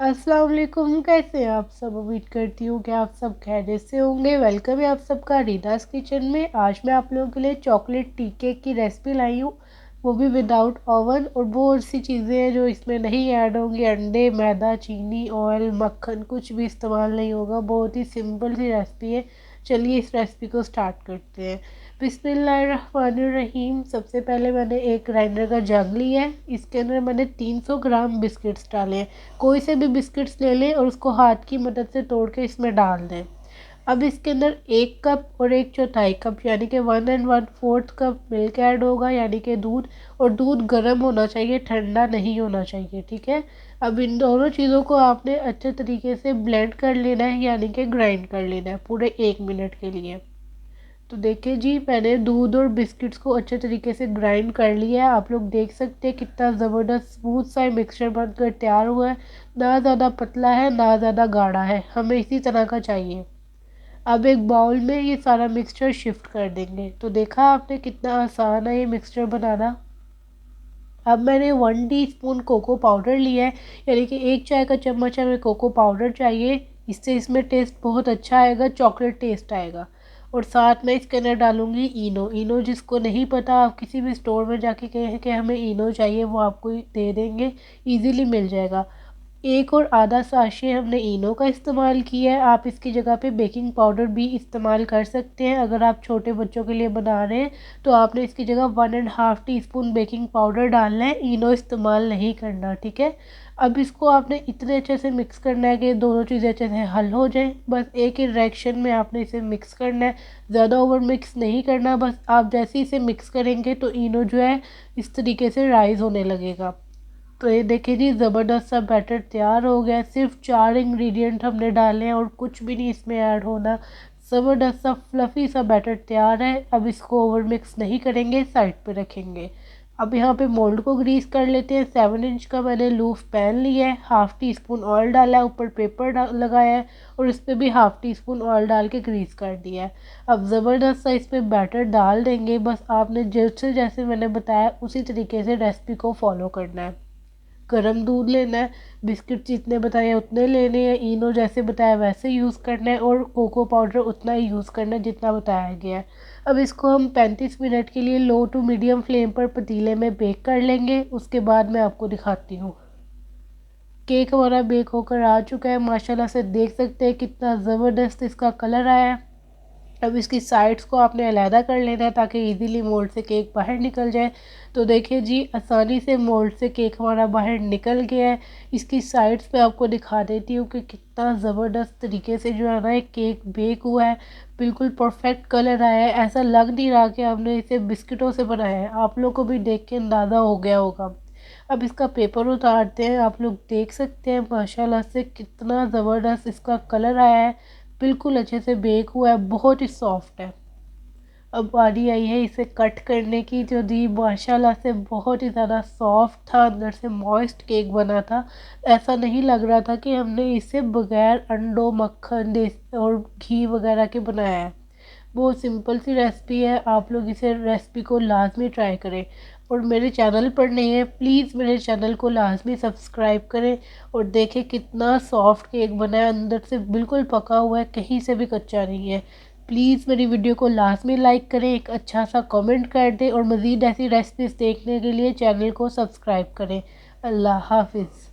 अस्सलाम वालेकुम। कैसे हैं आप सब? उम्मीद करती हूँ कि आप सब खैरियत से होंगे। वेलकम है आप सबका रीदास किचन में। आज मैं आप लोगों के लिए चॉकलेट टी केक की रेसिपी लाई हूँ, वो भी विदाउट ओवन। और बहुत सी चीज़ें हैं जो इसमें नहीं ऐड होंगी। अंडे, मैदा, चीनी, ऑयल, मक्खन कुछ भी इस्तेमाल नहीं होगा। बहुत ही सिंपल सी रेसिपी है। चलिए इस रेसिपी को स्टार्ट करते हैं। बिस्मिल्लाहिर्रहमानिर्रहीम। सबसे पहले मैंने एक ग्राइंडर का जग लिया है। इसके अंदर मैंने 300 ग्राम बिस्किट्स डाले हैं। कोई से भी बिस्किट्स ले लें और उसको हाथ की मदद से तोड़ के इसमें डाल दें। अब इसके अंदर 1 कप और 1/4 कप यानी कि 1 1/4 कप मिल्क ऐड होगा, यानी कि दूध। और दूध गर्म होना चाहिए, ठंडा नहीं होना चाहिए, ठीक है। अब इन दोनों चीज़ों को आपने अच्छे तरीके से ब्लेंड कर लेना है, यानी कि ग्राइंड कर लेना है पूरे 1 मिनट के लिए। तो देखिए जी, मैंने दूध और बिस्किट्स को अच्छे तरीके से ग्राइंड कर लिया है। आप लोग देख सकते हैं कितना ज़बरदस्त स्मूथ सा मिक्सचर बनकर तैयार हुआ है। ना ज़्यादा पतला है ना ज़्यादा गाढ़ा है, हमें इसी तरह का चाहिए। अब एक बाउल में ये सारा मिक्सचर शिफ्ट कर देंगे। तो देखा आपने कितना आसान है ये मिक्सचर बनाना। अब मैंने 1 टीस्पून कोको पाउडर लिया है, यानी कि 1 चाय का चम्मच हमें कोको पाउडर चाहिए। इससे इसमें टेस्ट बहुत अच्छा आएगा, चॉकलेट टेस्ट आएगा। और साथ में इसके अंदर डालूंगी इनो। इनो जिसको नहीं पता, आप किसी भी स्टोर में जाके कहें कि हमें इनो चाहिए, वो आपको दे देंगे, इजीली मिल जाएगा। 1 और आधा साशे हमने इनो का इस्तेमाल किया है। आप इसकी जगह पे बेकिंग पाउडर भी इस्तेमाल कर सकते हैं। अगर आप छोटे बच्चों के लिए बना रहे हैं तो आपने इसकी जगह 1.5 टीस्पून बेकिंग पाउडर डालना है, इनो इस्तेमाल नहीं करना, ठीक है। अब इसको आपने इतने अच्छे से मिक्स करना है कि दोनों चीज़ें अच्छे से हल हो जाएं। बस एक ही डायरेक्शन में आपने इसे मिक्स करना है, ज़्यादा ओवर मिक्स नहीं करना। बस आप जैसे ही इसे मिक्स करेंगे तो इनो जो है इस तरीके से राइज होने लगेगा। तो ये देखिए जी, ज़बरदस्त सा बैटर तैयार हो गया। सिर्फ 4 इंग्रेडिएंट हमने डाले हैं और कुछ भी नहीं इसमें ऐड होना। ज़बरदस्त सा फ्लफ़ी सा बैटर तैयार है। अब इसको ओवर मिक्स नहीं करेंगे, साइड पे रखेंगे। अब यहाँ पे मोल्ड को ग्रीस कर लेते हैं। 7 इंच का मैंने लूफ पैन लिया है, 1/2 टीस्पून ऑयल डाला है, ऊपर पेपर लगाया है और इस पर भी 1/2 टीस्पून ऑयल डाल के ग्रीस कर दिया है। अब ज़बरदस्त सा इस पर बैटर डाल देंगे। बस आपने जैसे जैसे मैंने बताया उसी तरीके से रेसिपी को फॉलो करना है। गर्म दूध लेना है, बिस्किट जितने बताए उतने लेने हैं, इनो जैसे बताया वैसे यूज़ करना है और कोको पाउडर उतना ही यूज़ करना है जितना बताया गया है। अब इसको हम 35 मिनट के लिए लो टू मीडियम फ्लेम पर पतीले में बेक कर लेंगे। उसके बाद मैं आपको दिखाती हूँ। केक हमारा बेक होकर आ चुका है, माशाल्लाह से देख सकते हैं कितना ज़बरदस्त इसका कलर आया है। अब इसकी साइड्स को आपने अलहदा कर लेना है ताकि इजीली मोल्ड से केक बाहर निकल जाए। तो देखिए जी, आसानी से मोल्ड से केक हमारा बाहर निकल गया है। इसकी साइड्स पे आपको दिखा देती हूँ कि कितना ज़बरदस्त तरीके से जो है ना एक केक बेक हुआ है। बिल्कुल परफेक्ट कलर आया है, ऐसा लग नहीं रहा कि हमने इसे बिस्किटों से बनाया है। आप लोग को भी देख के अंदाज़ा हो गया होगा। अब इसका पेपर उतारते हैं। आप लोग देख सकते हैं माशाल्लाह से कितना ज़बरदस्त इसका कलर आया है। बिल्कुल अच्छे से बेक हुआ है, बहुत ही सॉफ्ट है। अब बारी आई है इसे कट करने की। जो दी माशाल्लाह से बहुत ही ज़्यादा सॉफ्ट था, अंदर से मॉइस्ट केक बना था। ऐसा नहीं लग रहा था कि हमने इसे बगैर अंडों, मक्खन, देसी और घी वगैरह के बनाया है। बहुत सिंपल सी रेसिपी है, आप लोग इसे रेसिपी को लाजमी ट्राई करें। और मेरे चैनल पर नहीं है, प्लीज़ मेरे चैनल को लाजमी सब्सक्राइब करें। और देखें कितना सॉफ्ट केक बना है, अंदर से बिल्कुल पका हुआ है, कहीं से भी कच्चा नहीं है। प्लीज़ मेरी वीडियो को लाजमी लाइक करें, एक अच्छा सा कमेंट कर दें और मज़ीद ऐसी रेसिपीज़ देखने के लिए चैनल को सब्सक्राइब करें। अल्लाह हाफिज़।